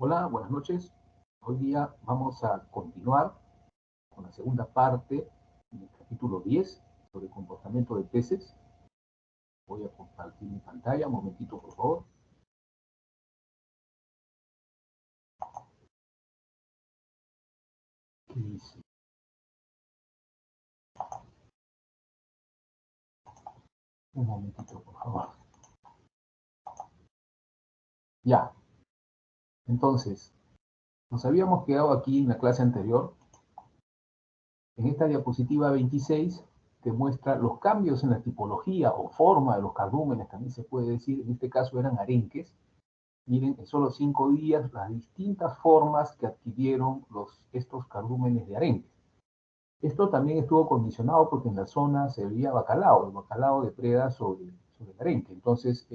Hola, buenas noches. Hoy día vamos a continuar con la segunda parte del capítulo 10 sobre comportamiento de peces. Voy a compartir mi pantalla, un momentito por favor. ¿Qué dice? Un momentito por favor. Ya, entonces, nos habíamos quedado aquí en la clase anterior. En esta diapositiva 26 que muestra los cambios en la tipología o forma de los cardúmenes, también se puede decir, en este caso eran arenques. Miren, en solo 5 días, las distintas formas que adquirieron estos cardúmenes de arenque. Esto también estuvo condicionado porque en la zona se veía bacalao, el bacalao depreda sobre el arenque. Entonces,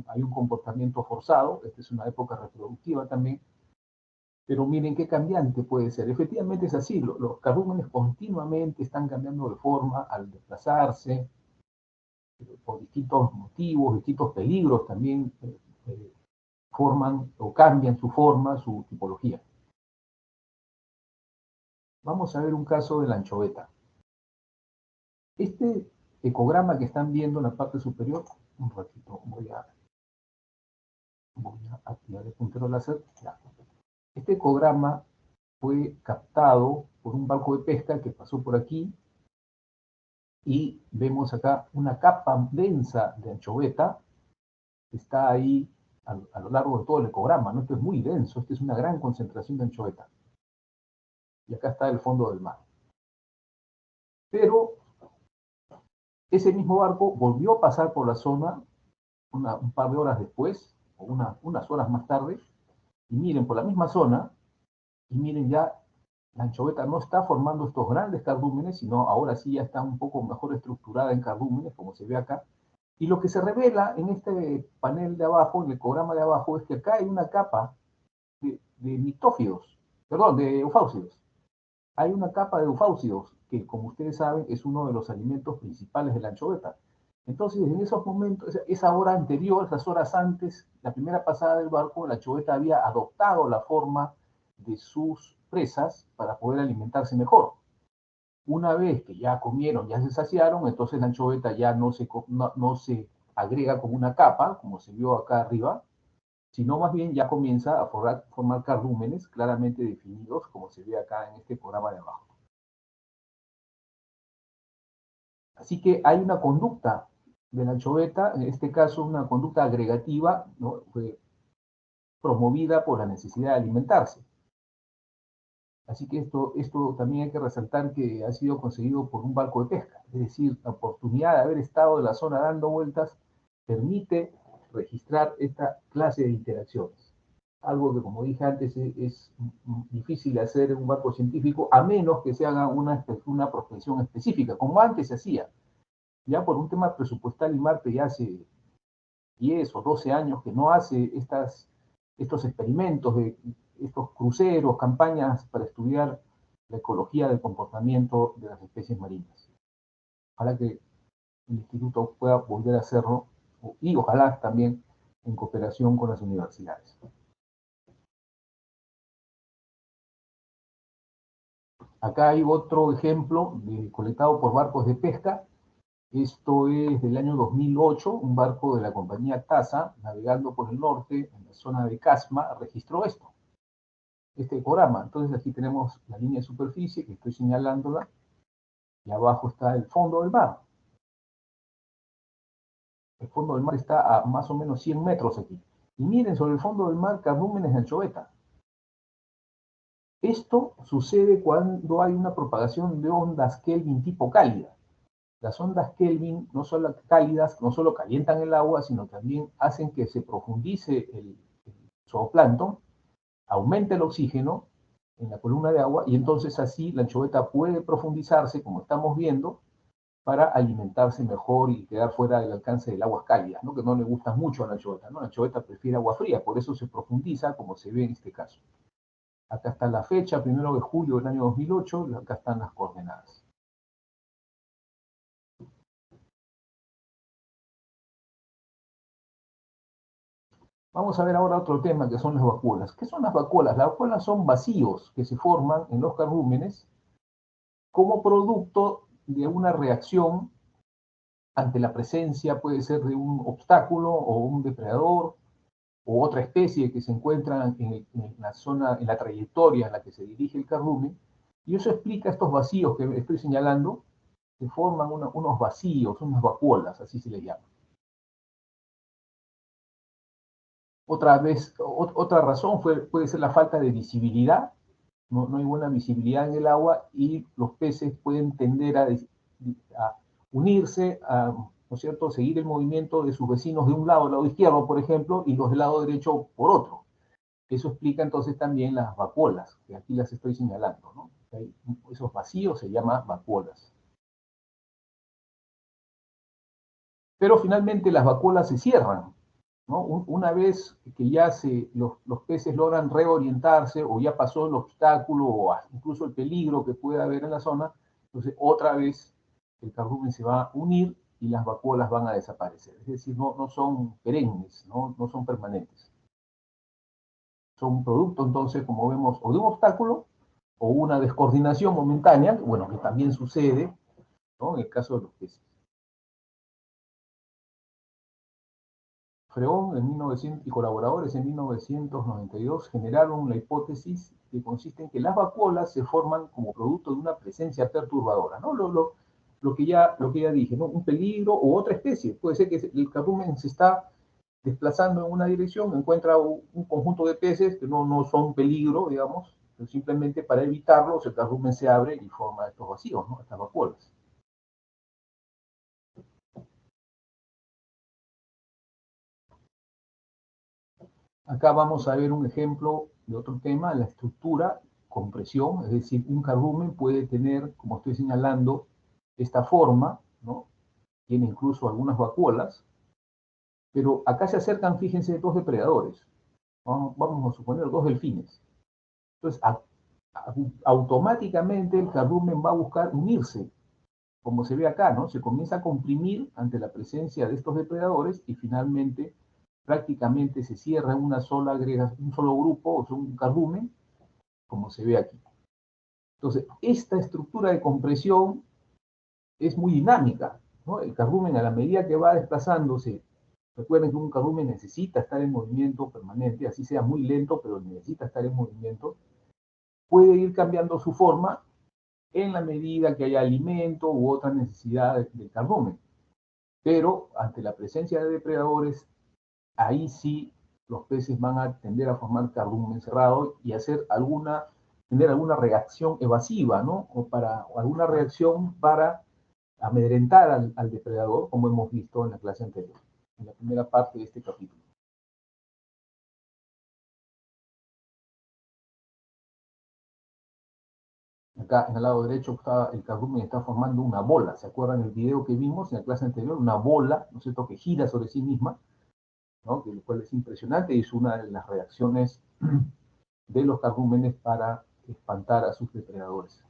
hay un comportamiento forzado, esta es una época reproductiva también, pero miren qué cambiante puede ser. Efectivamente es así, los cardúmenes continuamente están cambiando de forma al desplazarse, por distintos motivos, distintos peligros también forman o cambian su forma, su tipología. Vamos a ver un caso de la anchoveta. Este ecograma que están viendo en la parte superior, un ratito voy a activar el puntero láser. Ya. Este ecograma fue captado por un barco de pesca que pasó por aquí y vemos acá una capa densa de anchoveta que está ahí a lo largo de todo el ecograma, ¿no? Esto es muy denso, esta es una gran concentración de anchoveta. Y acá está el fondo del mar. Pero ese mismo barco volvió a pasar por la zona un par de horas después, o unas horas más tarde, y miren, por la misma zona, y miren ya, la anchoveta no está formando estos grandes cardúmenes, sino ahora sí ya está un poco mejor estructurada en cardúmenes, como se ve acá. Y lo que se revela en este panel de abajo, en el ecograma de abajo, es que acá hay una capa de mictófidos, perdón, de eufausidos. Hay una capa de eufausidos que, como ustedes saben, es uno de los alimentos principales de la anchoveta. Entonces, en esos momentos, esa hora anterior, esas horas antes, la primera pasada del barco, la anchoveta había adoptado la forma de sus presas para poder alimentarse mejor. Una vez que ya comieron, ya se saciaron, entonces la anchoveta ya no se agrega como una capa, como se vio acá arriba, sino más bien ya comienza a formar cardúmenes claramente definidos, como se ve acá en este programa de abajo. Así que hay una conducta de la anchoveta, en este caso una conducta agregativa, ¿no? Fue promovida por la necesidad de alimentarse. Así que esto también hay que resaltar que ha sido conseguido por un barco de pesca, es decir, la oportunidad de haber estado en la zona dando vueltas permite registrar esta clase de interacciones. Algo que, como dije antes, es difícil de hacer en un barco científico, a menos que se haga una prospección específica, como antes se hacía. Ya por un tema presupuestal, y Marte ya hace 10 o 12 años que no hace estos experimentos, estos cruceros, campañas para estudiar la ecología del comportamiento de las especies marinas. Ojalá que el instituto pueda volver a hacerlo y ojalá también en cooperación con las universidades. Acá hay otro ejemplo colectado por barcos de pesca. Esto es del año 2008, un barco de la compañía TASA, navegando por el norte, en la zona de Casma, registró este ecograma. Entonces aquí tenemos la línea de superficie, que estoy señalándola, y abajo está el fondo del mar. El fondo del mar está a más o menos 100 metros aquí. Y miren, sobre el fondo del mar, cardúmenes de anchoveta. Esto sucede cuando hay una propagación de ondas Kelvin tipo cálida. Las ondas Kelvin no solo cálidas, no solo calientan el agua, sino también hacen que se profundice el zooplancton, aumente el oxígeno en la columna de agua y entonces así la anchoveta puede profundizarse, como estamos viendo, para alimentarse mejor y quedar fuera del alcance del agua cálida, ¿no? Que no le gusta mucho a la anchoveta, ¿no? La anchoveta prefiere agua fría, por eso se profundiza, como se ve en este caso. Acá está la fecha, 1 de julio del año 2008, acá están las coordenadas. Vamos a ver ahora otro tema que son las vacuolas. ¿Qué son las vacuolas? Las vacuolas son vacíos que se forman en los carúmenes como producto de una reacción ante la presencia, puede ser de un obstáculo o un depredador o otra especie que se encuentra en la zona, en la trayectoria en la que se dirige el cardumen, y eso explica estos vacíos que estoy señalando, que forman unos vacíos, unas vacuolas, así se les llama. Otra razón puede ser la falta de visibilidad, no hay buena visibilidad en el agua y los peces pueden tender a unirse, ¿no es cierto?, seguir el movimiento de sus vecinos de un lado, el lado izquierdo, por ejemplo, y los del lado derecho por otro. Eso explica entonces también las vacuolas, que aquí las estoy señalando, ¿no? Esos vacíos se llaman vacuolas. Pero finalmente las vacuolas se cierran, ¿no? Una vez que ya los peces logran reorientarse o ya pasó el obstáculo o incluso el peligro que puede haber en la zona, entonces otra vez el cardumen se va a unir y las vacuolas van a desaparecer. Es decir, no son perennes, no son permanentes. Son producto entonces, como vemos, o de un obstáculo o una descoordinación momentánea, bueno, que también sucede, ¿no?, en el caso de los peces. Freón y colaboradores en 1992 generaron la hipótesis que consiste en que las vacuolas se forman como producto de una presencia perturbadora, ¿no? Lo que ya dije, ¿no? Un peligro o otra especie. Puede ser que el cardumen se está desplazando en una dirección, encuentra un conjunto de peces que no son peligro, digamos, pero simplemente para evitarlos el cardumen se abre y forma estos vacíos, ¿no?, estas vacuolas. Acá vamos a ver un ejemplo de otro tema, la estructura con presión, es decir, un cardumen puede tener, como estoy señalando, esta forma, ¿no? Tiene incluso algunas vacuolas, pero acá se acercan, fíjense, dos depredadores. Vamos a suponer dos delfines. Entonces, automáticamente el cardumen va a buscar unirse, como se ve acá, ¿no? Se comienza a comprimir ante la presencia de estos depredadores y finalmente prácticamente se cierra en un solo grupo, o sea, un cardumen, como se ve aquí. Entonces, esta estructura de compresión es muy dinámica, ¿no? El cardumen, a la medida que va desplazándose, recuerden que un cardumen necesita estar en movimiento permanente, así sea muy lento, pero necesita estar en movimiento, puede ir cambiando su forma en la medida que haya alimento u otra necesidad del cardumen. Pero ante la presencia de depredadores, ahí sí los peces van a tender a formar cardumen cerrado y tener alguna reacción evasiva, ¿no? O alguna reacción para amedrentar al depredador, como hemos visto en la clase anterior, en la primera parte de este capítulo. Acá en el lado derecho el cardumen está formando una bola. ¿Se acuerdan el video que vimos en la clase anterior? Una bola, ¿no es cierto?, que gira sobre sí misma, ¿no?, lo cual es impresionante y es una de las reacciones de los cardúmenes para espantar a sus depredadores.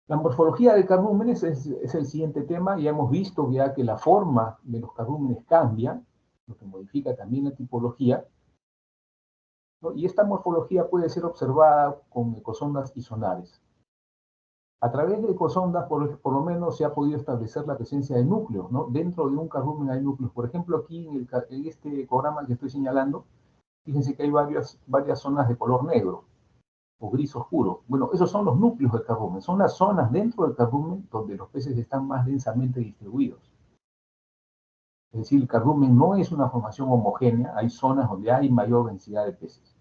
La morfología de cardúmenes es el siguiente tema. Ya hemos visto ya que la forma de los cardúmenes cambia, lo que modifica también la tipología, ¿no? Y esta morfología puede ser observada con ecosondas y sonares. A través de ecosondas, por lo menos, se ha podido establecer la presencia de núcleos, ¿no? Dentro de un cardumen hay núcleos. Por ejemplo, aquí en este ecograma que estoy señalando, fíjense que hay varias zonas de color negro o gris oscuro. Bueno, esos son los núcleos del cardumen. Son las zonas dentro del cardumen donde los peces están más densamente distribuidos. Es decir, el cardumen no es una formación homogénea, hay zonas donde hay mayor densidad de peces.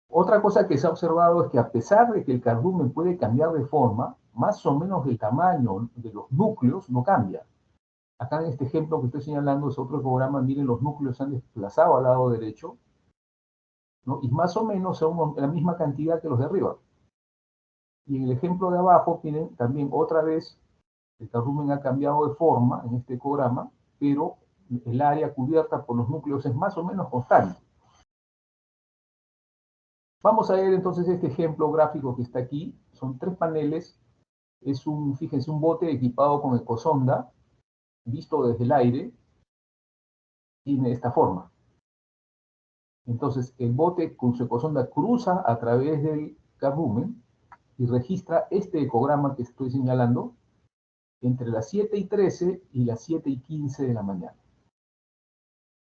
Otra cosa que se ha observado es que a pesar de que el cardumen puede cambiar de forma, más o menos el tamaño de los núcleos no cambia. Acá en este ejemplo que estoy señalando es otro programa, miren, los núcleos se han desplazado al lado derecho, ¿no? Y más o menos son la misma cantidad que los de arriba. Y en el ejemplo de abajo tienen también otra vez, el cardumen ha cambiado de forma en este ecograma, pero el área cubierta por los núcleos es más o menos constante. Vamos a ver entonces este ejemplo gráfico que está aquí. Son tres paneles Es fíjense, un bote equipado con ecosonda, visto desde el aire, tiene esta forma. Entonces, el bote con su ecosonda cruza a través del cardumen y registra este ecograma que estoy señalando entre las 7:13 y las 7:15 de la mañana.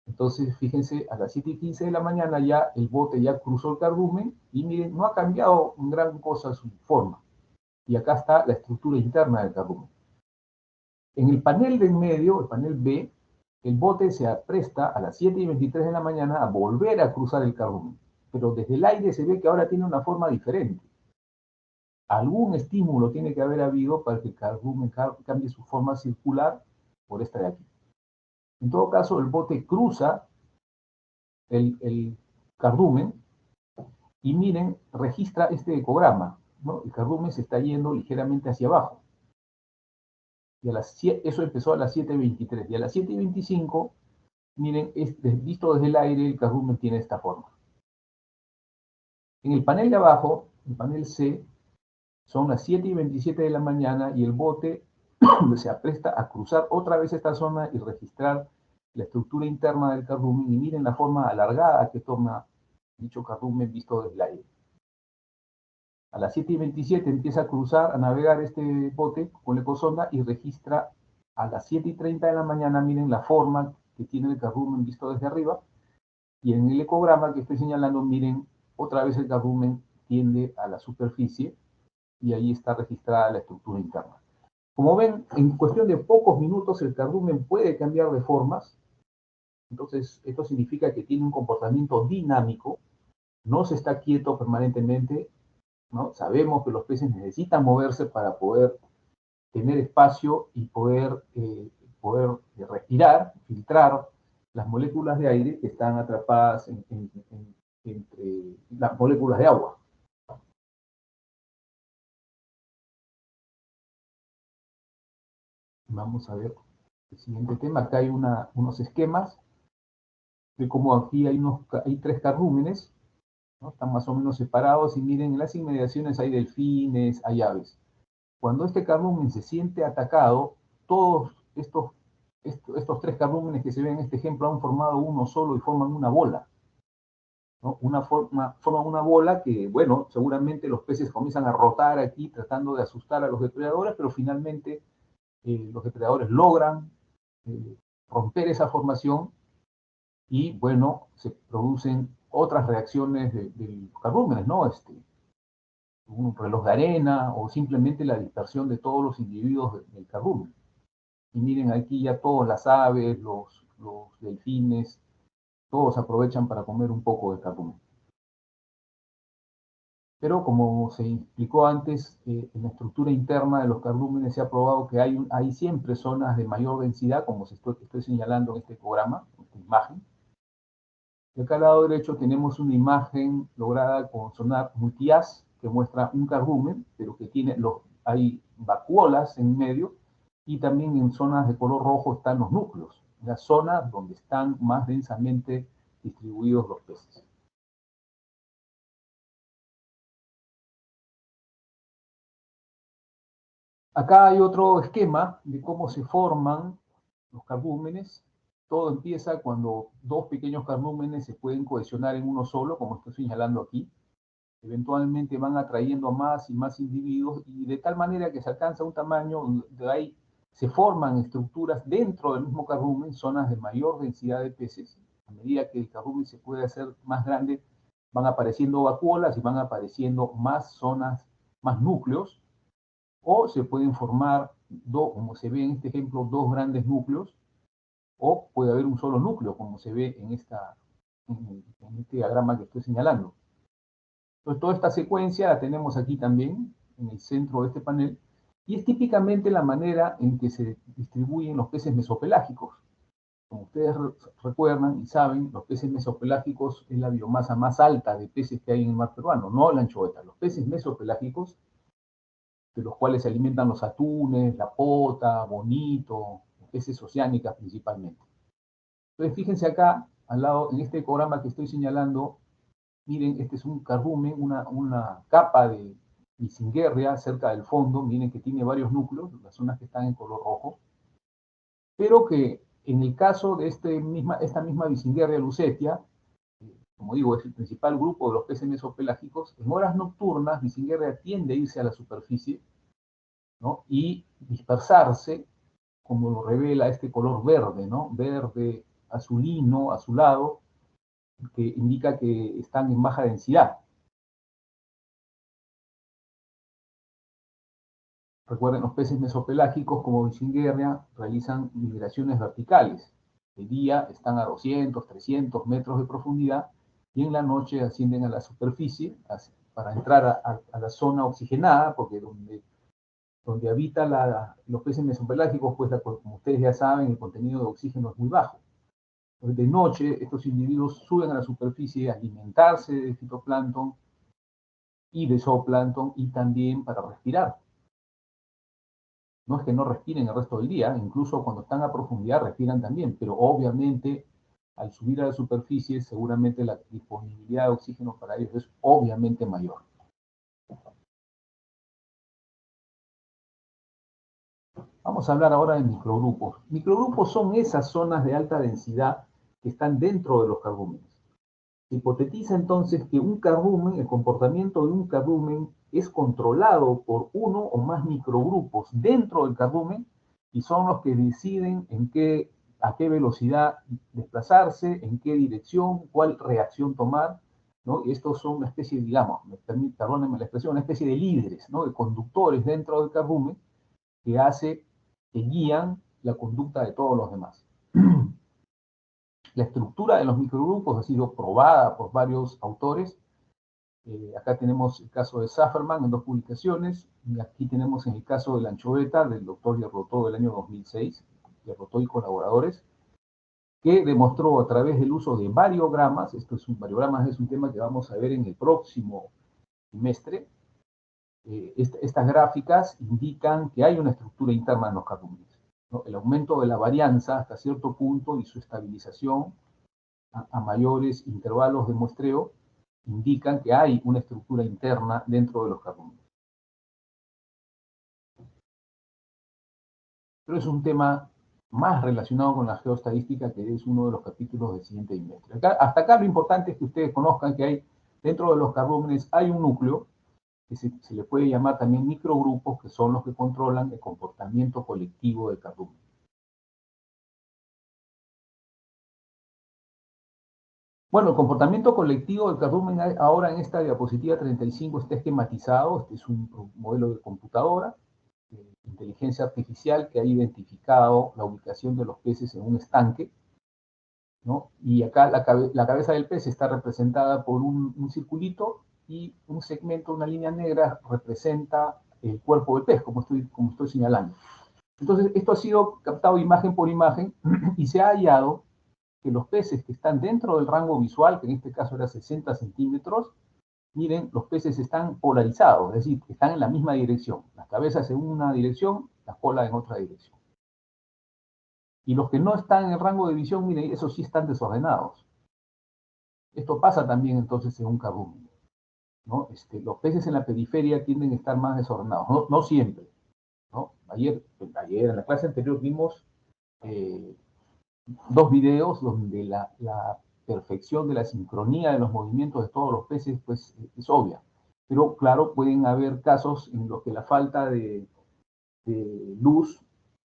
Entonces, fíjense, a las 7:15 de la mañana ya el bote ya cruzó el cardumen y miren, no ha cambiado en gran cosa su forma. Y acá está la estructura interna del cardumen. En el panel de en medio, el panel B, el bote se apresta a las 7:23 de la mañana a volver a cruzar el cardumen. Pero desde el aire se ve que ahora tiene una forma diferente. Algún estímulo tiene que haber habido para que el cardumen cambie su forma circular por esta de aquí. En todo caso, el bote cruza el cardumen y miren, registra este ecograma, ¿no? El cardumen se está yendo ligeramente hacia abajo. Y eso empezó a las 7:23. Y a las 7:25, miren, visto desde el aire, el cardumen tiene esta forma. En el panel de abajo, el panel C, son las 7:27 de la mañana y el bote se apresta a cruzar otra vez esta zona y registrar la estructura interna del cardumen. Y miren la forma alargada que toma dicho cardumen visto desde el aire. A las 7:27 empieza a cruzar, a navegar este bote con la ecosonda y registra a las 7:30 de la mañana, miren la forma que tiene el cardumen visto desde arriba. Y en el ecograma que estoy señalando, miren, otra vez el cardumen tiende a la superficie y ahí está registrada la estructura interna. Como ven, en cuestión de pocos minutos el cardumen puede cambiar de formas. Entonces, esto significa que tiene un comportamiento dinámico, no se está quieto permanentemente, ¿no? Sabemos que los peces necesitan moverse para poder tener espacio y poder respirar, filtrar las moléculas de aire que están atrapadas entre las moléculas de agua. Vamos a ver el siguiente tema. Acá hay unos esquemas de cómo aquí hay 3 cardúmenes, ¿no? Están más o menos separados y miren, en las inmediaciones hay delfines, hay aves. Cuando este cardumen se siente atacado, todos estos 3 cardúmenes que se ven en este ejemplo han formado uno solo y forman una bola, ¿no? Forman una bola que, bueno, seguramente los peces comienzan a rotar aquí tratando de asustar a los depredadores, pero finalmente los depredadores logran romper esa formación y, bueno, se producen otras reacciones de los cardúmenes, ¿no? Un reloj de arena o simplemente la dispersión de todos los individuos del cardumen. Y miren aquí ya todas las aves, los delfines, todos aprovechan para comer un poco de cardumen. Pero como se explicó antes, en la estructura interna de los cardúmenes se ha probado que hay siempre zonas de mayor densidad, como estoy señalando en este programa, en esta imagen. Y acá al lado derecho tenemos una imagen lograda con sonar multi-haz que muestra un cardumen, pero que hay vacuolas en medio, y también en zonas de color rojo están los núcleos, las zonas donde están más densamente distribuidos los peces. Acá hay otro esquema de cómo se forman los cardúmenes. Todo empieza cuando 2 pequeños cardúmenes se pueden cohesionar en uno solo, como estoy señalando aquí. Eventualmente van atrayendo a más y más individuos y de tal manera que se alcanza un tamaño donde ahí se forman estructuras dentro del mismo cardumen, zonas de mayor densidad de peces. A medida que el cardumen se puede hacer más grande, van apareciendo vacuolas y van apareciendo más zonas, más núcleos, o se pueden formar, como se ve en este ejemplo, 2 grandes núcleos, o puede haber un solo núcleo, como se ve en este diagrama que estoy señalando. Entonces, toda esta secuencia la tenemos aquí también, en el centro de este panel, y es típicamente la manera en que se distribuyen los peces mesopelágicos. Como ustedes recuerdan y saben, los peces mesopelágicos es la biomasa más alta de peces que hay en el mar peruano, no la anchoveta. Los peces mesopelágicos, de los cuales se alimentan los atunes, la pota, bonito, peces oceánicas principalmente. Entonces, fíjense acá, al lado, en este ecograma que estoy señalando, miren, este es un cardumen, una capa de Vicinguerria, cerca del fondo, miren que tiene varios núcleos, las zonas que están en color rojo, pero que en el caso de esta misma Vicinguerria lucetia, como digo, es el principal grupo de los peces mesopelágicos, en horas nocturnas Vicinguerria tiende a irse a la superficie, ¿no? Y dispersarse, como lo revela este color verde, ¿no? Verde azulino, azulado, que indica que están en baja densidad. Recuerden, los peces mesopelágicos como Vicinguerria realizan migraciones verticales. De día están a 200, 300 metros de profundidad y en la noche ascienden a la superficie para entrar a la zona oxigenada, porque donde habitan los peces mesopelágicos, pues como ustedes ya saben, el contenido de oxígeno es muy bajo. Entonces, de noche, estos individuos suben a la superficie a alimentarse de fitoplancton y de zooplancton y también para respirar. No es que no respiren el resto del día, incluso cuando están a profundidad respiran también, pero obviamente al subir a la superficie seguramente la disponibilidad de oxígeno para ellos es obviamente mayor. Vamos a hablar ahora de microgrupos. Microgrupos son esas zonas de alta densidad que están dentro de los cardúmenes. Se hipotetiza entonces que un cardumen, el comportamiento de un cardumen es controlado por uno o más microgrupos dentro del cardumen y son los que deciden a qué velocidad desplazarse, en qué dirección, cuál reacción tomar, ¿no? Y estos son una especie, digamos, perdónenme la expresión, una especie de líderes, ¿no? De conductores dentro del cardumen que guían la conducta de todos los demás. La estructura de los microgrupos ha sido probada por varios autores. Acá tenemos el caso de Safferman en 2 publicaciones, y aquí tenemos en el caso de la anchoveta del doctor Yerrotó del año 2006, Yerrotó y colaboradores, que demostró a través del uso de variogramas, variogramas es un tema que vamos a ver en el próximo trimestre. Estas gráficas indican que hay una estructura interna en los cardúmenes, ¿no? El aumento de la varianza hasta cierto punto y su estabilización a mayores intervalos de muestreo indican que hay una estructura interna dentro de los cardúmenes. Pero es un tema más relacionado con la geoestadística, que es uno de los capítulos del siguiente trimestre. Hasta acá lo importante es que ustedes conozcan que hay dentro de los cardúmenes hay un núcleo que se le puede llamar también microgrupos, que son los que controlan el comportamiento colectivo del cardumen. Bueno, el comportamiento colectivo del cardumen ahora en esta diapositiva 35 está esquematizado. Este es un modelo de computadora, de inteligencia artificial, que ha identificado la ubicación de los peces en un estanque, ¿no? Y acá la cabeza del pez está representada por un circulito y un segmento, una línea negra, representa el cuerpo del pez, como estoy señalando. Entonces, esto ha sido captado imagen por imagen y se ha hallado que los peces que están dentro del rango visual, que en este caso era 60 centímetros, miren, los peces están polarizados, es decir, están en la misma dirección. Las cabezas en una dirección, la cola en otra dirección. Y los que no están en el rango de visión, miren, esos sí están desordenados. Esto pasa también entonces en un cardumen, ¿no? Los peces en la periferia tienden a estar más desordenados, no siempre, ¿no? Ayer en la clase anterior vimos 2 videos donde la perfección de la sincronía de los movimientos de todos los peces pues, es obvia. Pero claro, pueden haber casos en los que la falta de luz,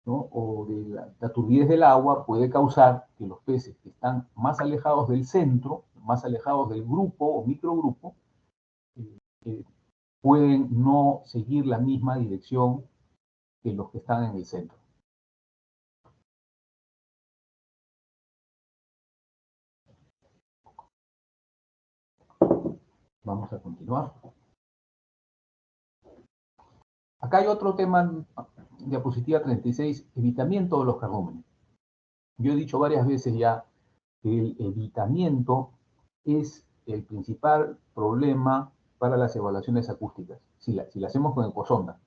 ¿no? O de la turbidez del agua puede causar que los peces que están más alejados del centro, más alejados del grupo o microgrupo, eh, pueden no seguir la misma dirección que los que están en el centro. Vamos a continuar. Acá hay otro tema, diapositiva 36, evitamiento de los cardúmenes. Yo he dicho varias veces ya que el evitamiento es el principal problema para las evaluaciones acústicas, si la hacemos con ecosonda.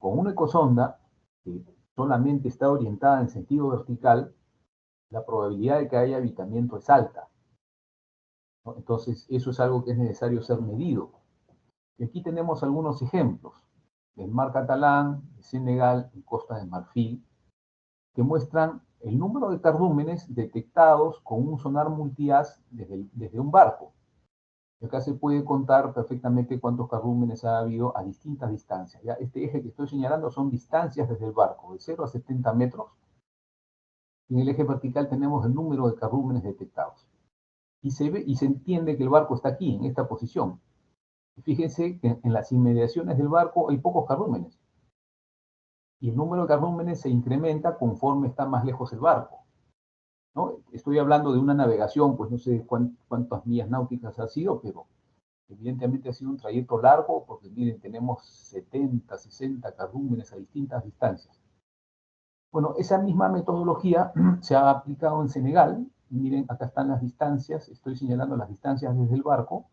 Con una ecosonda que solamente está orientada en sentido vertical, la probabilidad de que haya evitamiento es alta, ¿no? Entonces, eso es algo que es necesario ser medido. Y aquí tenemos algunos ejemplos del mar Catalán, de Senegal y Costa de Marfil, que muestran el número de cardúmenes detectados con un sonar multi-haz desde un barco. Y acá se puede contar perfectamente cuántos cardúmenes ha habido a distintas distancias. ¿Ya? Este eje que estoy señalando son distancias desde el barco, de 0 a 70 metros. En el eje vertical tenemos el número de cardúmenes detectados. Y se ve y se entiende que el barco está aquí, en esta posición. Fíjense que en las inmediaciones del barco hay pocos cardúmenes. Y el número de cardúmenes se incrementa conforme está más lejos el barco, ¿no? Estoy hablando de una navegación, pues no sé cuántas millas náuticas ha sido, pero evidentemente ha sido un trayecto largo, porque miren, tenemos 70, 60 cardúmenes a distintas distancias. Bueno, esa misma metodología se ha aplicado en Senegal. Miren, acá están las distancias, estoy señalando las distancias desde el barco,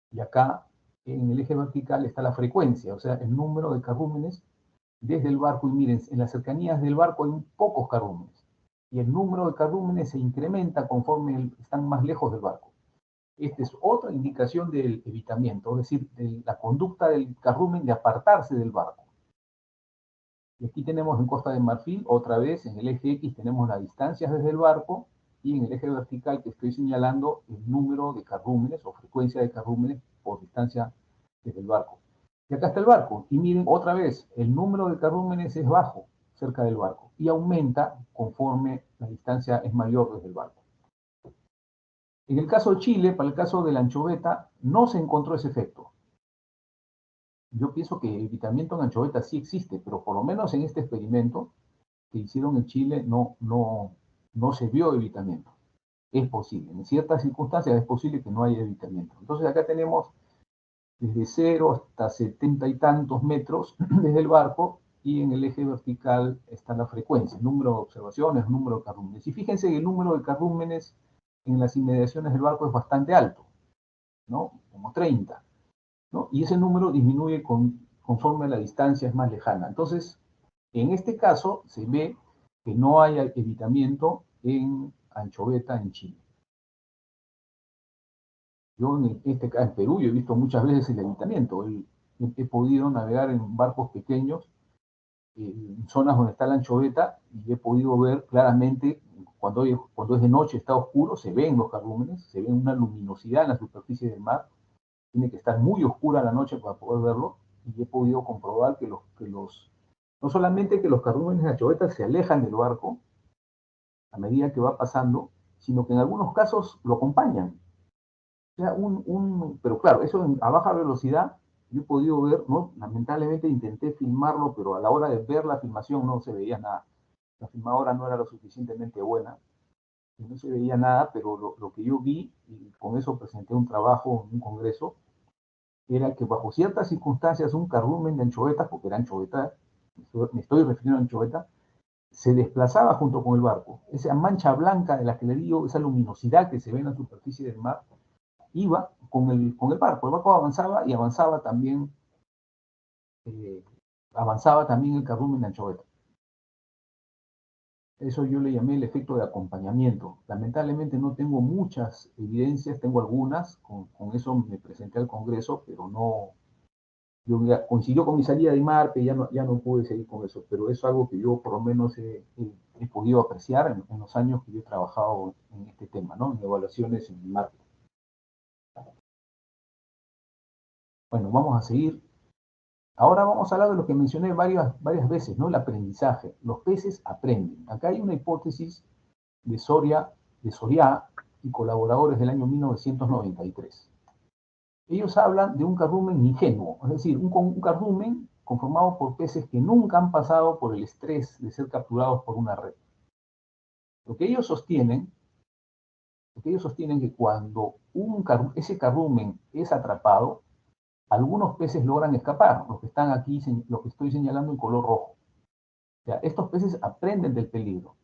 y acá en el eje vertical está la frecuencia, o sea, el número de cardúmenes desde el barco. Y miren, en las cercanías del barco hay pocos cardúmenes, y el número de cardúmenes se incrementa conforme están más lejos del barco. Esta es otra indicación del evitamiento, es decir, de la conducta del cardumen de apartarse del barco. Y aquí tenemos en Costa de Marfil, otra vez en el eje X tenemos las distancias desde el barco, y en el eje vertical que estoy señalando el número de cardúmenes o frecuencia de cardúmenes por distancia desde el barco. Y acá está el barco, y miren otra vez, el número de cardúmenes es bajo cerca del barco, y aumenta conforme la distancia es mayor desde el barco. En el caso de Chile, para el caso de la anchoveta, no se encontró ese efecto. Yo pienso que evitamiento en anchoveta sí existe, pero por lo menos en este experimento que hicieron en Chile no se vio evitamiento. Es posible, en ciertas circunstancias es posible que no haya evitamiento. Entonces acá tenemos desde 0 hasta 70 y tantos metros desde el barco, y en el eje vertical está la frecuencia, el número de observaciones, el número de cardúmenes. Y fíjense que el número de cardúmenes en las inmediaciones del barco es bastante alto, ¿no? Como 30, ¿no? Y ese número disminuye conforme la distancia es más lejana. Entonces, en este caso, se ve que no hay evitamiento en anchoveta en Chile. Yo en Perú yo he visto muchas veces el evitamiento. He podido navegar en barcos pequeños, en zonas donde está la anchoveta, y he podido ver claramente, cuando es de noche, está oscuro, se ven los cardúmenes, se ve una luminosidad en la superficie del mar. Tiene que estar muy oscura la noche para poder verlo, y he podido comprobar no solamente que los cardúmenes de anchoveta se alejan del barco a medida que va pasando, sino que en algunos casos lo acompañan. O sea, pero claro, eso a baja velocidad yo he podido ver, ¿no? Lamentablemente intenté filmarlo, pero a la hora de ver la filmación no se veía nada. La filmadora no era lo suficientemente buena, y no se veía nada, pero lo que yo vi, y con eso presenté un trabajo en un congreso, era que bajo ciertas circunstancias un cardumen de anchoveta, porque era anchoveta, me estoy refiriendo a anchoveta, se desplazaba junto con el barco. Esa mancha blanca de la que le digo, esa luminosidad que se ve en la superficie del mar, iba con el barco. El barco avanzaba, y eh, avanzaba también el cardumen de anchoveta. Eso yo le llamé el efecto de acompañamiento. Lamentablemente no tengo muchas evidencias, tengo algunas, con eso me presenté al Congreso, pero no, coincidió con mi salida de Marte, ya no pude seguir con eso, pero es algo que yo por lo menos he podido apreciar en los años que yo he trabajado en este tema, ¿no? En evaluaciones en Marte. Bueno, vamos a seguir. Ahora vamos a hablar de lo que mencioné varias veces, ¿no? El aprendizaje. Los peces aprenden. Acá hay una hipótesis de Soriá y colaboradores del año 1993. Ellos hablan de un cardumen ingenuo, es decir, un cardumen conformado por peces que nunca han pasado por el estrés de ser capturados por una red. Lo que ellos sostienen es que cuando ese cardumen es atrapado, algunos peces logran escapar, los que están aquí, los que estoy señalando en color rojo. O sea, estos peces aprenden del peligro,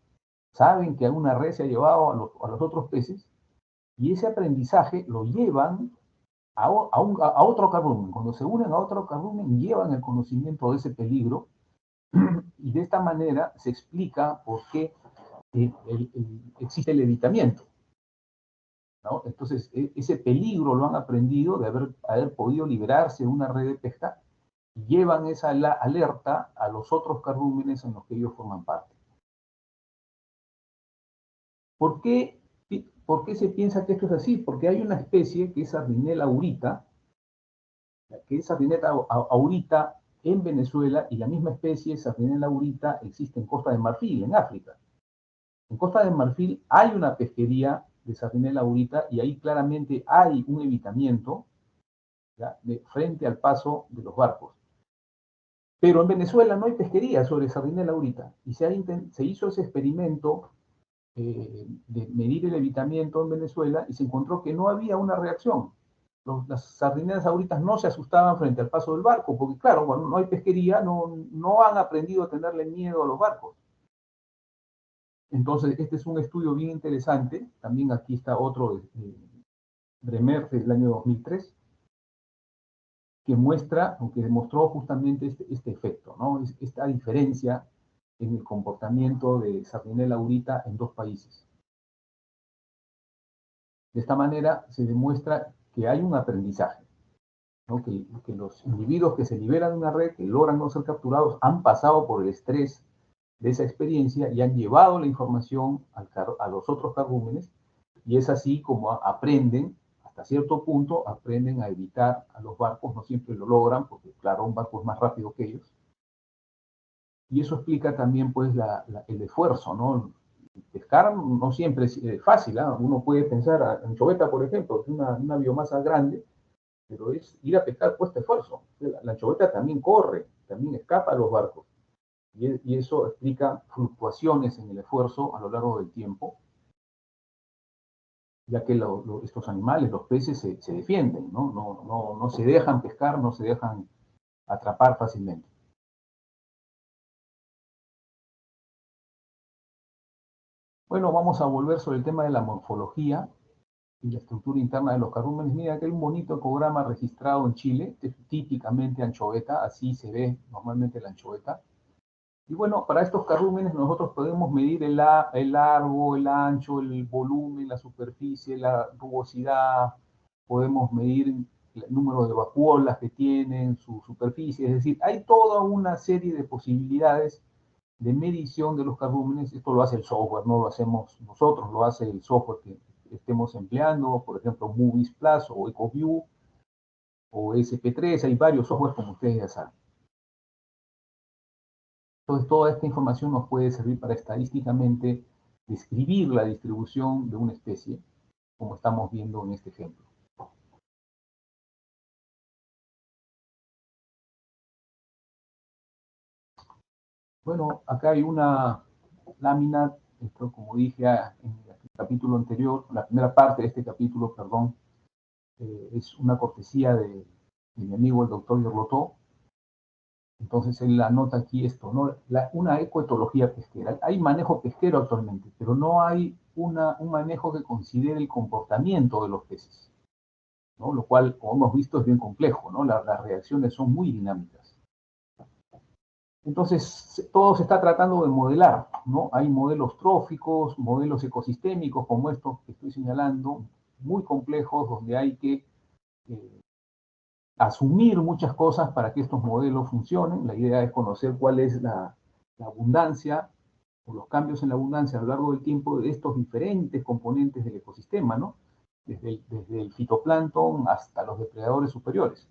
saben que alguna red se ha llevado a los otros peces, y ese aprendizaje lo llevan a otro cardumen. Cuando se unen a otro cardumen, llevan el conocimiento de ese peligro, y de esta manera se explica por qué existe el evitamiento. ¿no? Entonces, ese peligro lo han aprendido de haber podido librarse de una red de pesca y llevan esa alerta a los otros cardúmenes en los que ellos forman parte. ¿Por qué, ¿Por qué se piensa que esto es así? Porque hay una especie que es Sardinella aurita, que es Sardinella aurita en Venezuela, y la misma especie, Sardinella aurita, existe en Costa de Marfil, en África. En Costa de Marfil hay una pesquería de Sardinella aurita y ahí claramente hay un evitamiento, ¿ya?, frente al paso de los barcos. Pero en Venezuela no hay pesquería sobre Sardinella aurita y se hizo ese experimento de medir el evitamiento en Venezuela y se encontró que no había una reacción. Las sardinelas auritas no se asustaban frente al paso del barco, porque claro, cuando no hay pesquería, no han aprendido a tenerle miedo a los barcos. Entonces, este es un estudio bien interesante. También aquí está otro de Bremer del año 2003, que muestra, o que demostró justamente este efecto, ¿no? Esta diferencia en el comportamiento de Sardinella aurita en dos países. De esta manera se demuestra que hay un aprendizaje, ¿no? Que los individuos que se liberan de una red, que logran no ser capturados, han pasado por el estrés de esa experiencia y han llevado la información a los otros cardúmenes, y es así como aprenden, hasta cierto punto, aprenden a evitar a los barcos. No siempre lo logran, porque claro, un barco es más rápido que ellos. Y eso explica también pues el esfuerzo, ¿no? Pescar no siempre es fácil, ¿eh? Uno puede pensar, anchoveta, por ejemplo, que es una biomasa grande, pero ir a pescar cuesta esfuerzo. La anchoveta también corre, también escapa a los barcos. Y eso explica fluctuaciones en el esfuerzo a lo largo del tiempo, ya que estos animales, los peces, se defienden, ¿no? No se dejan pescar, no se dejan atrapar fácilmente. Bueno, vamos a volver sobre el tema de la morfología y la estructura interna de los cardúmenes. Mira, que hay un bonito ecograma registrado en Chile, típicamente anchoveta, así se ve normalmente la anchoveta. Y bueno, para estos cardúmenes nosotros podemos medir el largo, el ancho, el volumen, la superficie, la rugosidad, podemos medir el número de vacuolas que tienen, su superficie, es decir, hay toda una serie de posibilidades de medición de los cardúmenes. Esto lo hace el software, no lo hacemos nosotros, lo hace el software que estemos empleando, por ejemplo, Movies Plus o EcoView o SP3, hay varios softwares como ustedes ya saben. Entonces, toda esta información nos puede servir para estadísticamente describir la distribución de una especie, como estamos viendo en este ejemplo. Bueno, acá hay una lámina, esto como dije en el capítulo anterior, la primera parte de este capítulo, perdón, es una cortesía de mi amigo el doctor Yorlotó. Entonces él anota aquí esto, ¿no? Una ecoetología pesquera. Hay manejo pesquero actualmente, pero no hay un manejo que considere el comportamiento de los peces, ¿no? Lo cual, como hemos visto, es bien complejo, ¿no? Las reacciones son muy dinámicas. Entonces, todo se está tratando de modelar, ¿no? Hay modelos tróficos, modelos ecosistémicos como estos que estoy señalando, muy complejos, donde hay que asumir muchas cosas para que estos modelos funcionen. La idea es conocer cuál es la abundancia o los cambios en la abundancia a lo largo del tiempo de estos diferentes componentes del ecosistema, ¿no? Desde el fitoplancton hasta los depredadores superiores.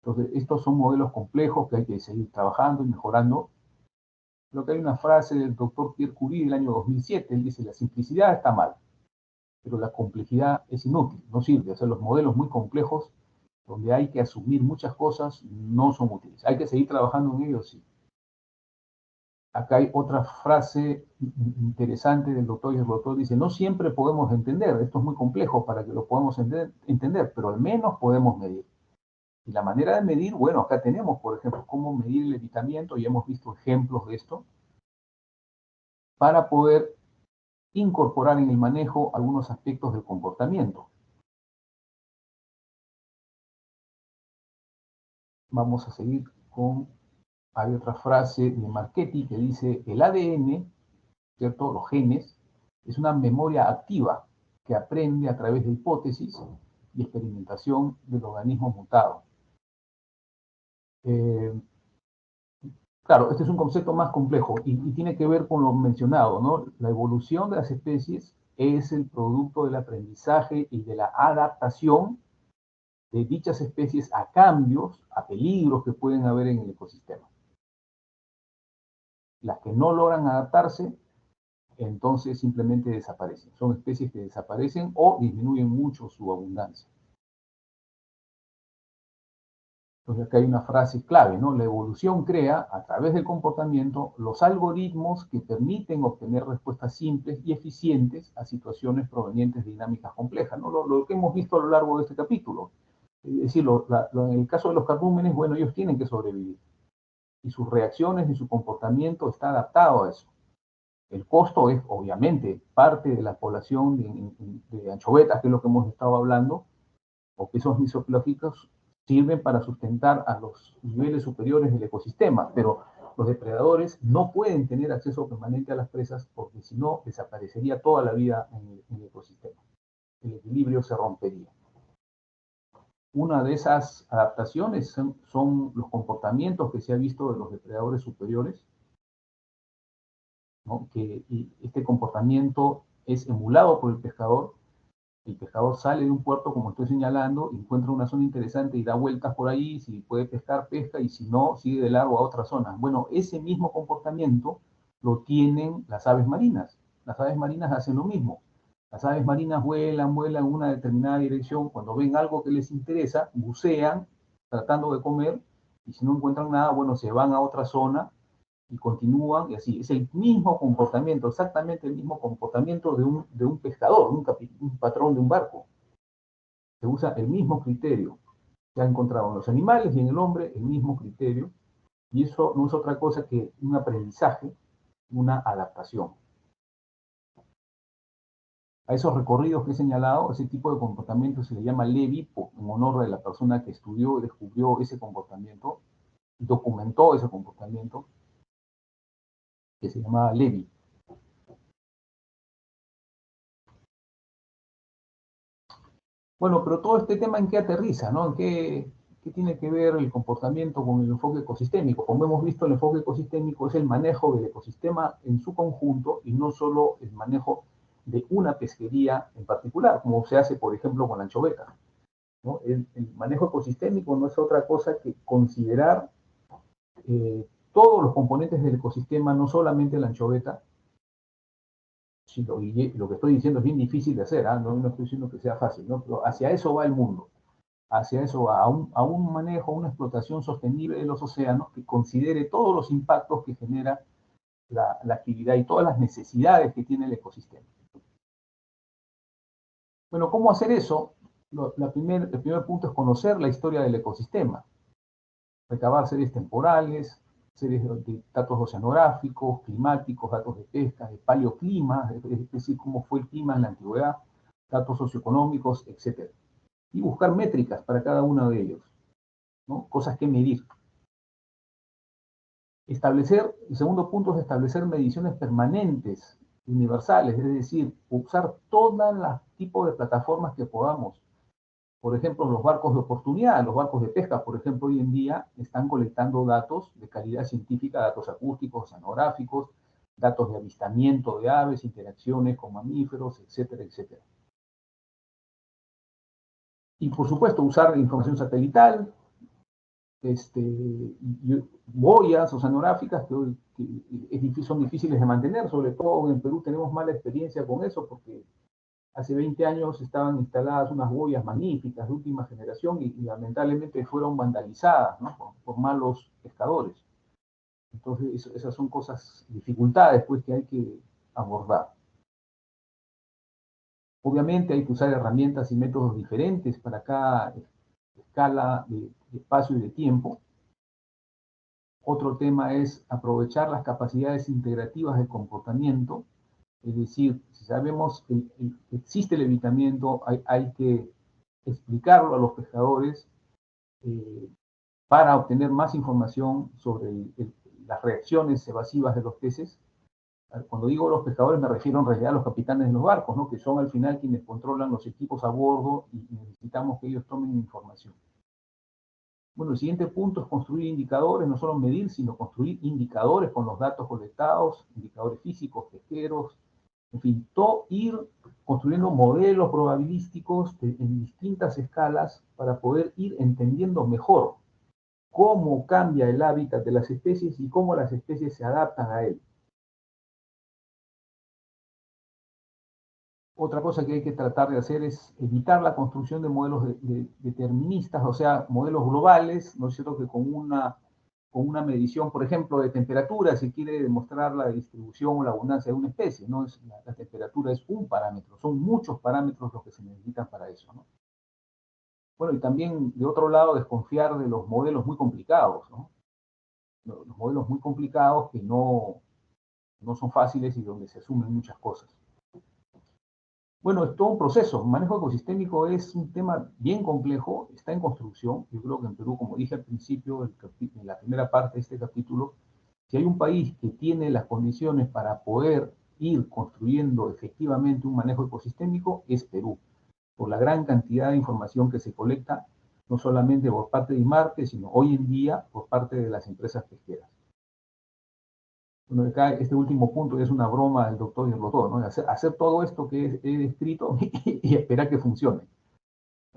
Entonces, estos son modelos complejos que hay que seguir trabajando y mejorando. Creo que hay una frase del doctor Pierre Curie del año 2007, él dice: la simplicidad está mal, pero la complejidad es inútil, no sirve. O sea, los modelos muy complejos, donde hay que asumir muchas cosas, no son útiles. Hay que seguir trabajando en ellos, sí. Acá hay otra frase interesante del doctor Yorlotó, dice: no siempre podemos entender, esto es muy complejo para que lo podamos entender, pero al menos podemos medir. Y la manera de medir, bueno, acá tenemos, por ejemplo, cómo medir el evitamiento, y hemos visto ejemplos de esto, para poder incorporar en el manejo algunos aspectos del comportamiento. Vamos a seguir con, hay otra frase de Marchetti que dice: el ADN, ¿cierto?, los genes, es una memoria activa, que aprende a través de hipótesis y experimentación del organismo mutado. Claro, este es un concepto más complejo y tiene que ver con lo mencionado, ¿no? La evolución de las especies es el producto del aprendizaje y de la adaptación de dichas especies a cambios, a peligros que pueden haber en el ecosistema. Las que no logran adaptarse, entonces simplemente desaparecen. Son especies que desaparecen o disminuyen mucho su abundancia. Entonces acá hay una frase clave, ¿no? La evolución crea, a través del comportamiento, los algoritmos que permiten obtener respuestas simples y eficientes a situaciones provenientes de dinámicas complejas, ¿no? Lo que hemos visto a lo largo de este capítulo. Es decir, en el caso de los cardúmenes, bueno, ellos tienen que sobrevivir. Y sus reacciones y su comportamiento está adaptado a eso. El costo es, obviamente, parte de la población de anchovetas, que es lo que hemos estado hablando, o quesos misoplógicos, sirven para sustentar a los niveles superiores del ecosistema, pero los depredadores no pueden tener acceso permanente a las presas porque si no desaparecería toda la vida en el ecosistema. El equilibrio se rompería. Una de esas adaptaciones son los comportamientos que se ha visto de los depredadores superiores, ¿no? Que este comportamiento es emulado por el pescador. El pescador sale de un puerto, como estoy señalando, encuentra una zona interesante y da vueltas por ahí, si puede pescar, pesca, y si no, sigue de largo a otra zona. Bueno, ese mismo comportamiento lo tienen las aves marinas. Las aves marinas hacen lo mismo. Las aves marinas vuelan en una determinada dirección, cuando ven algo que les interesa, bucean tratando de comer, y si no encuentran nada, bueno, se van a otra zona y continúan, y así. Es el mismo comportamiento, exactamente el mismo comportamiento de un pescador, un patrón de un barco. Se usa el mismo criterio. Se ha encontrado en los animales y en el hombre el mismo criterio, y eso no es otra cosa que un aprendizaje, una adaptación. A esos recorridos que he señalado, ese tipo de comportamiento se le llama Levi, en honor de la persona que estudió y descubrió ese comportamiento, y documentó ese comportamiento, que se llamaba Levi. Bueno, pero todo este tema en qué aterriza, ¿no? ¿Qué tiene que ver el comportamiento con el enfoque ecosistémico? Como hemos visto, el enfoque ecosistémico es el manejo del ecosistema en su conjunto y no solo el manejo de una pesquería en particular, como se hace, por ejemplo, con la anchoveta, ¿no? El manejo ecosistémico no es otra cosa que considerar todos los componentes del ecosistema, no solamente la anchoveta. Si lo que estoy diciendo es bien difícil de hacer, no estoy diciendo que sea fácil, ¿no? Pero hacia eso va el mundo. Hacia eso va, a un manejo, a una explotación sostenible de los océanos que considere todos los impactos que genera la actividad y todas las necesidades que tiene el ecosistema. Bueno, ¿cómo hacer eso? El primer punto es conocer la historia del ecosistema, recabar series temporales, series de datos oceanográficos, climáticos, datos de pesca, de paleoclima, es decir, cómo fue el clima en la antigüedad, datos socioeconómicos, etc. Y buscar métricas para cada uno de ellos, ¿no? Cosas que medir. El segundo punto es establecer mediciones permanentes, universales, es decir, usar todos los tipos de plataformas que podamos. Por ejemplo, los barcos de oportunidad, los barcos de pesca, por ejemplo, hoy en día están colectando datos de calidad científica, datos acústicos, oceanográficos, datos de avistamiento de aves, interacciones con mamíferos, etcétera, etcétera. Y por supuesto, usar información satelital, boyas oceanográficas son difíciles de mantener, sobre todo en Perú tenemos mala experiencia con eso porque hace 20 años estaban instaladas unas boyas magníficas de última generación y lamentablemente fueron vandalizadas, ¿no? por malos pescadores. Entonces esas son dificultades pues, que hay que abordar. Obviamente hay que usar herramientas y métodos diferentes para cada escala de espacio y de tiempo. Otro tema es aprovechar las capacidades integrativas de comportamiento, es decir, si sabemos que existe el evitamiento, hay que explicarlo a los pescadores para obtener más información sobre las reacciones evasivas de los peces. Cuando digo los pescadores me refiero en realidad a los capitanes de los barcos, ¿no? Que son al final quienes controlan los equipos a bordo y necesitamos que ellos tomen información. Bueno, el siguiente punto es construir indicadores, no solo medir, sino construir indicadores con los datos colectados, indicadores físicos, pesqueros, en fin, ir construyendo modelos probabilísticos en distintas escalas para poder ir entendiendo mejor cómo cambia el hábitat de las especies y cómo las especies se adaptan a él. Otra cosa que hay que tratar de hacer es evitar la construcción de modelos deterministas, o sea, modelos globales, ¿no es cierto?, que con una medición, por ejemplo, de temperatura, se quiere demostrar la distribución o la abundancia de una especie, ¿no? La temperatura es un parámetro, son muchos parámetros los que se necesitan para eso, ¿no? Bueno, y también, de otro lado, desconfiar de los modelos muy complicados, ¿no? Los modelos muy complicados que no son fáciles y donde se asumen muchas cosas. Bueno, es todo un proceso. Manejo ecosistémico es un tema bien complejo, está en construcción. Yo creo que en Perú, como dije al principio, en la primera parte de este capítulo, si hay un país que tiene las condiciones para poder ir construyendo efectivamente un manejo ecosistémico, es Perú, por la gran cantidad de información que se colecta, no solamente por parte de IMARPE, sino hoy en día por parte de las empresas pesqueras. Bueno, acá este último punto es una broma del doctor Yerlotó, ¿no? Hacer todo esto que he descrito y esperar que funcione.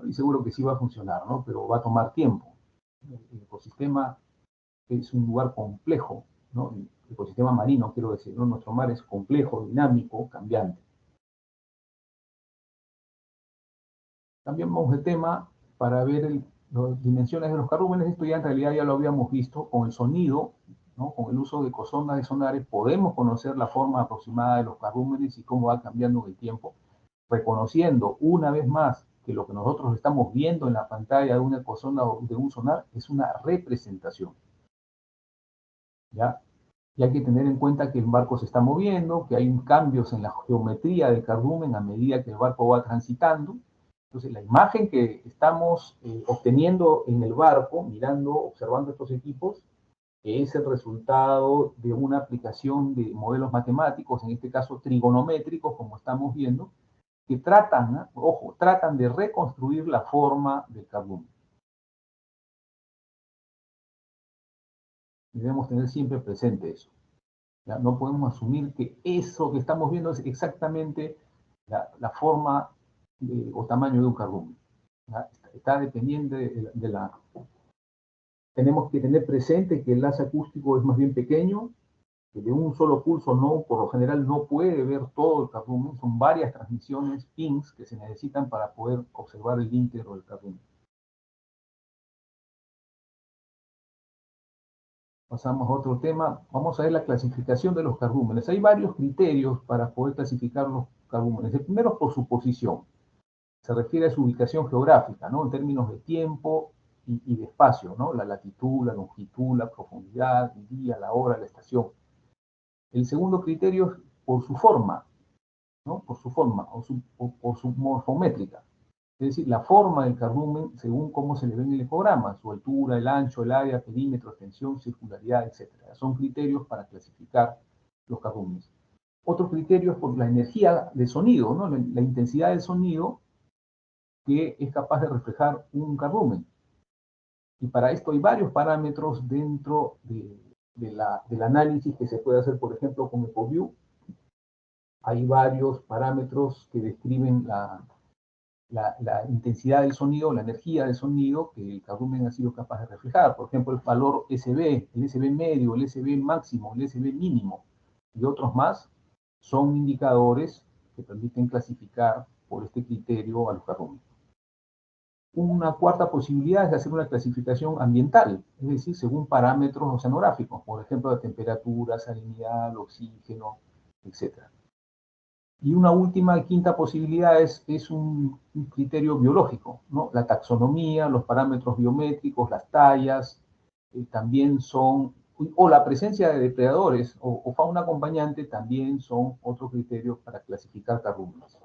Y seguro que sí va a funcionar, ¿no? Pero va a tomar tiempo. El ecosistema es un lugar complejo, ¿no? El ecosistema marino, quiero decir, ¿no? Nuestro mar es complejo, dinámico, cambiante. Cambiamos de tema para ver las dimensiones de los carúmenes. Esto ya en realidad ya lo habíamos visto con el sonido, ¿no? Con el uso de ecosondas de sonares podemos conocer la forma aproximada de los carúmenes y cómo va cambiando en el tiempo, reconociendo una vez más que lo que nosotros estamos viendo en la pantalla de una ecosonda o de un sonar es una representación, ¿ya? Y hay que tener en cuenta que el barco se está moviendo, que hay cambios en la geometría del cardumen a medida que el barco va transitando. Entonces, la imagen que estamos obteniendo en el barco, mirando, observando estos equipos, es el resultado de una aplicación de modelos matemáticos, en este caso trigonométricos, como estamos viendo, que tratan, ojo, tratan de reconstruir la forma del cardumen. Debemos tener siempre presente eso. ¿Ya? No podemos asumir que eso que estamos viendo es exactamente la forma o tamaño de un cardumen. Está dependiendo de la... Tenemos que tener presente que el haz acústico es más bien pequeño, que de un solo pulso no, por lo general no puede ver todo el cardumen, son varias transmisiones, pings, que se necesitan para poder observar el íntegro del cardumen. Pasamos a otro tema. Vamos a ver la clasificación de los cardúmenes. Hay varios criterios para poder clasificar los cardúmenes. El primero es por su posición. Se refiere a su ubicación geográfica, ¿no? En términos de tiempo y de espacio, ¿no? La latitud, la longitud, la profundidad, el día, la hora, la estación. El segundo criterio es por su forma, ¿no? Por su forma o por su morfométrica. Es decir, la forma del cardumen según cómo se le ve en el ecograma, su altura, el ancho, el área, perímetro, extensión, circularidad, etc. Son criterios para clasificar los cardúmenes. Otro criterio es por la energía de sonido, ¿no? La intensidad del sonido que es capaz de reflejar un cardumen. Y para esto hay varios parámetros dentro del análisis que se puede hacer, por ejemplo, con EcoView. Hay varios parámetros que describen la intensidad del sonido, la energía del sonido que el cardumen ha sido capaz de reflejar. Por ejemplo, el valor SB, el SB medio, el SB máximo, el SB mínimo y otros más son indicadores que permiten clasificar por este criterio a los cardúmenes. Una cuarta posibilidad es hacer una clasificación ambiental, es decir, según parámetros oceanográficos, por ejemplo, la temperatura, salinidad, el oxígeno, etc. Y una última, quinta posibilidad es un criterio biológico, ¿no? La taxonomía, los parámetros biométricos, las tallas, también son, o la presencia de depredadores o fauna acompañante también son otros criterios para clasificar cardúmenes.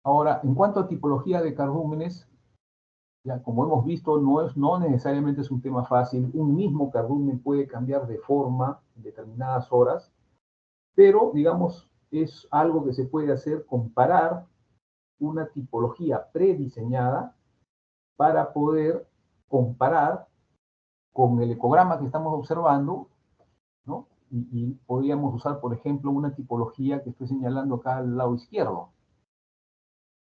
Ahora, en cuanto a tipología de cardúmenes, Ya, como hemos visto, no necesariamente es un tema fácil. Un mismo cardumen puede cambiar de forma en determinadas horas, pero, digamos, es algo que se puede hacer, comparar una tipología prediseñada para poder comparar con el ecograma que estamos observando, ¿no? Y podríamos usar, por ejemplo, una tipología que estoy señalando acá al lado izquierdo,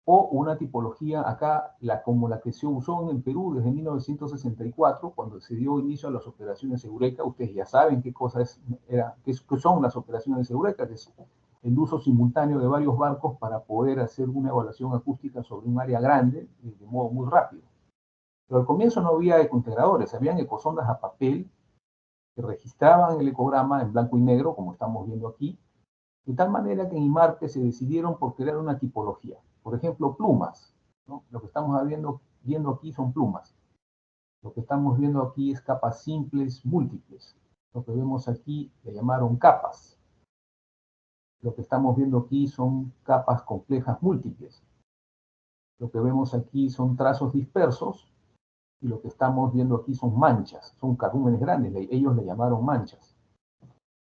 o una tipología acá, como la que se usó en el Perú desde 1964, cuando se dio inicio a las operaciones Eureka. Ustedes ya saben qué qué son las operaciones Eureka, que es el uso simultáneo de varios barcos para poder hacer una evaluación acústica sobre un área grande de modo muy rápido. Pero al comienzo no había ecointegradores, habían ecosondas a papel que registraban el ecograma en blanco y negro, como estamos viendo aquí, de tal manera que en IMARPE se decidieron por crear una tipología. Por ejemplo, plumas, ¿no? Lo que estamos viendo aquí son plumas. Lo que estamos viendo aquí es capas simples múltiples. Lo que vemos aquí le llamaron capas. Lo que estamos viendo aquí son capas complejas múltiples. Lo que vemos aquí son trazos dispersos, y lo que estamos viendo aquí son manchas, son cardúmenes grandes, ellos le llamaron manchas.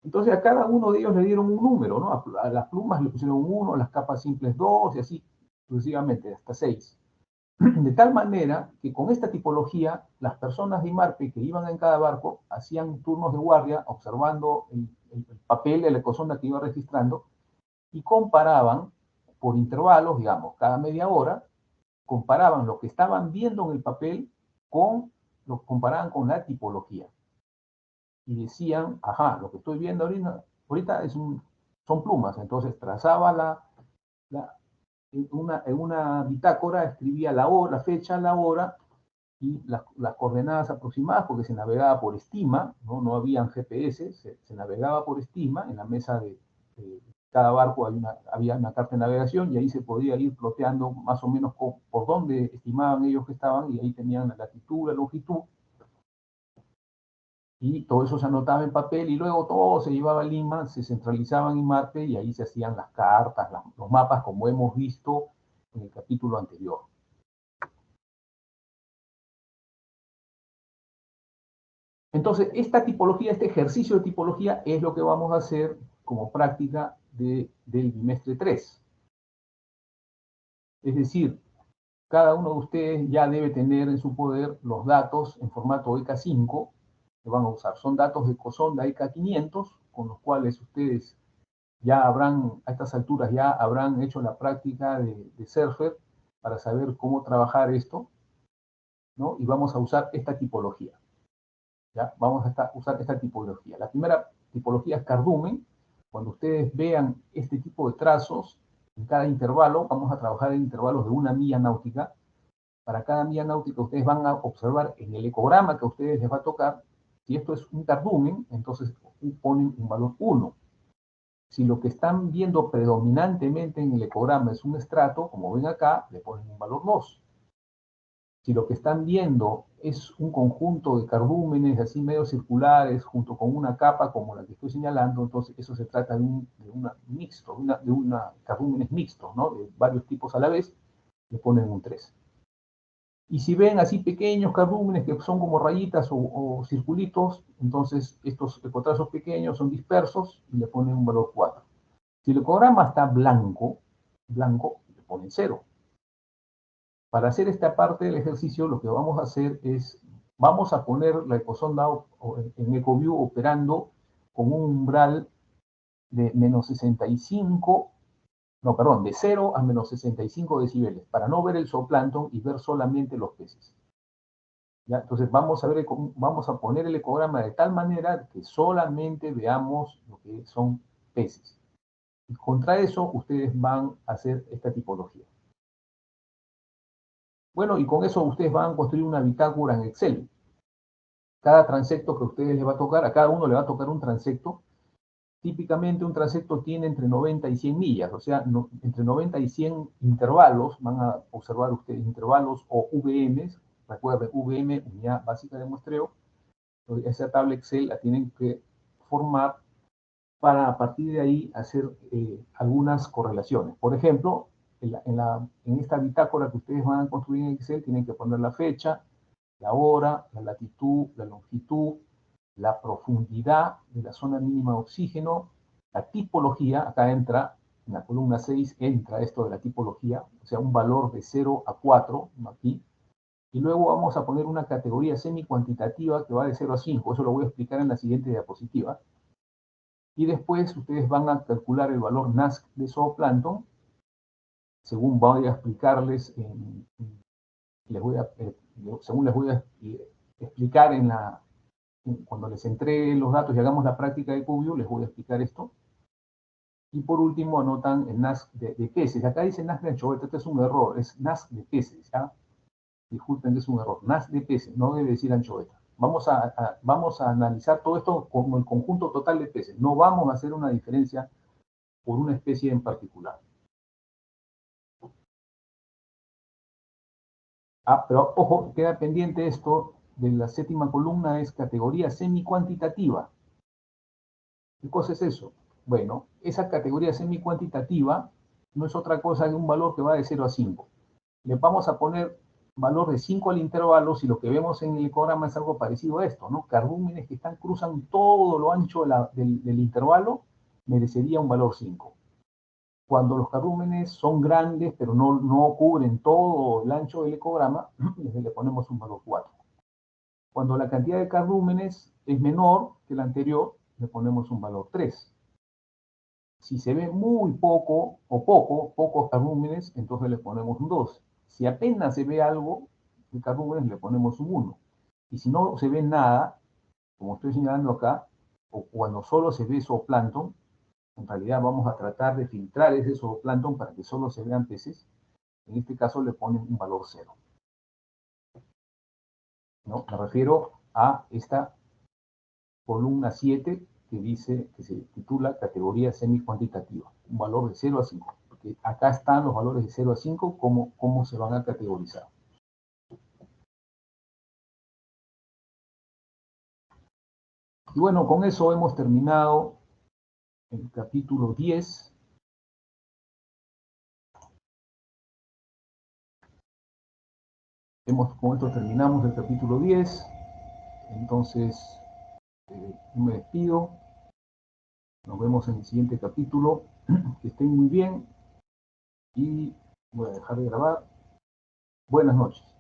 Entonces a cada uno de ellos le dieron un número, ¿no? A las plumas le pusieron 1, a las capas simples 2, y así sucesivamente, hasta 6. De tal manera que con esta tipología, las personas de IMARPE que iban en cada barco hacían turnos de guardia observando el papel de la ecosonda que iba registrando y comparaban por intervalos, digamos, cada media hora, comparaban lo que estaban viendo en el papel lo comparaban con la tipología. Y decían, ajá, lo que estoy viendo ahorita son plumas. Entonces trazaba en una bitácora, escribía la fecha, la hora y las coordenadas aproximadas, porque se navegaba por estima, no habían GPS, se navegaba por estima. En la mesa de cada barco había una carta de navegación, y ahí se podía ir ploteando más o menos por dónde estimaban ellos que estaban, y ahí tenían la latitud, la longitud, y todo eso se anotaba en papel, y luego todo se llevaba a Lima, se centralizaba en IMARPE, y ahí se hacían las cartas, los mapas, como hemos visto en el capítulo anterior. Entonces, esta tipología, este ejercicio de tipología es lo que vamos a hacer como práctica del bimestre 3. Es decir, cada uno de ustedes ya debe tener en su poder los datos en formato EK5 que van a usar. Son datos de ecosonda EK500, con los cuales ustedes ya habrán, a estas alturas, ya habrán hecho la práctica de Surfer para saber cómo trabajar esto, ¿no? Y vamos a usar esta tipología. ¿Ya? Vamos a usar esta tipología. La primera tipología es cardumen. Cuando ustedes vean este tipo de trazos, en cada intervalo, vamos a trabajar en intervalos de 1 milla náutica. Para cada milla náutica ustedes van a observar en el ecograma que a ustedes les va a tocar, si esto es un cardumen, entonces ponen un valor 1. Si lo que están viendo predominantemente en el ecograma es un estrato, como ven acá, le ponen un valor 2. Si lo que están viendo es un conjunto de cardúmenes así medio circulares junto con una capa como la que estoy señalando, entonces eso se trata de una mixto, de una cardúmenes mixtos, ¿no? De varios tipos a la vez, le ponen un 3. Y si ven así pequeños cardúmenes que son como rayitas o circulitos, entonces estos ecotrazos pequeños son dispersos y le ponen un valor 4. Si el ecograma está blanco, le ponen 0. Para hacer esta parte del ejercicio, lo que vamos a hacer es, vamos a poner la ecosonda en EcoView operando con un umbral de menos 65, no, perdón, de 0 a menos 65 decibeles, para no ver el zooplancton y ver solamente los peces. ¿Ya? Entonces vamos a poner el ecograma de tal manera que solamente veamos lo que son peces. Y contra eso ustedes van a hacer esta tipología. Bueno, y con eso ustedes van a construir una bitácora en Excel. Cada transecto que a ustedes les va a tocar, a cada uno le va a tocar un transecto. Típicamente un transecto tiene entre 90 y 100 millas, o sea, entre 90 y 100 intervalos, van a observar ustedes intervalos o VMs. Recuerden, VM, unidad básica de muestreo. Esa tabla Excel la tienen que formar para a partir de ahí hacer algunas correlaciones. Por ejemplo, en esta bitácora que ustedes van a construir en Excel, tienen que poner la fecha, la hora, la latitud, la longitud, la profundidad de la zona mínima de oxígeno, la tipología, acá entra, en la columna 6 entra esto de la tipología, o sea, un valor de 0 a 4, aquí, y luego vamos a poner una categoría semi-cuantitativa que va de 0 a 5, eso lo voy a explicar en la siguiente diapositiva, y después ustedes van a calcular el valor NASC de zooplancton, según voy a explicarles, según les voy a explicar cuando les entregue los datos y hagamos la práctica de QView, les voy a explicar esto. Y por último anotan el NASC de peces. Acá dice NASC de anchoveta, este es un error, es NASC de peces, ¿ya? Disculpen que es un error, NASC de peces, no debe decir anchoveta. Vamos a analizar todo esto como el conjunto total de peces. No vamos a hacer una diferencia por una especie en particular. Pero ojo, queda pendiente esto de la séptima columna, es categoría semi-cuantitativa. ¿Qué cosa es eso? Bueno, esa categoría semi-cuantitativa no es otra cosa que un valor que va de 0 a 5. Le vamos a poner valor de 5 al intervalo si lo que vemos en el ecograma es algo parecido a esto, ¿no? Cardúmenes que cruzan todo lo ancho del intervalo merecería un valor 5. Cuando los cardúmenes son grandes, pero no cubren todo el ancho del ecograma, le ponemos un valor 4. Cuando la cantidad de cardúmenes es menor que la anterior, le ponemos un valor 3. Si se ve muy poco o pocos cardúmenes, entonces le ponemos un 2. Si apenas se ve algo de cardúmenes, le ponemos un 1. Y si no se ve nada, como estoy señalando acá, o cuando solo se ve zooplancton, en realidad vamos a tratar de filtrar ese zooplancton para que solo se vean peces. En este caso le ponen un valor 0. ¿No? Me refiero a esta columna 7 que dice, que se titula categoría semi-cuantitativa, un valor de 0 a 5. Porque acá están los valores de 0 a 5, cómo se van a categorizar. Y bueno, con eso hemos terminado el capítulo 10. Con esto terminamos el capítulo 10. Entonces, me despido. Nos vemos en el siguiente capítulo. Que estén muy bien. Y voy a dejar de grabar. Buenas noches.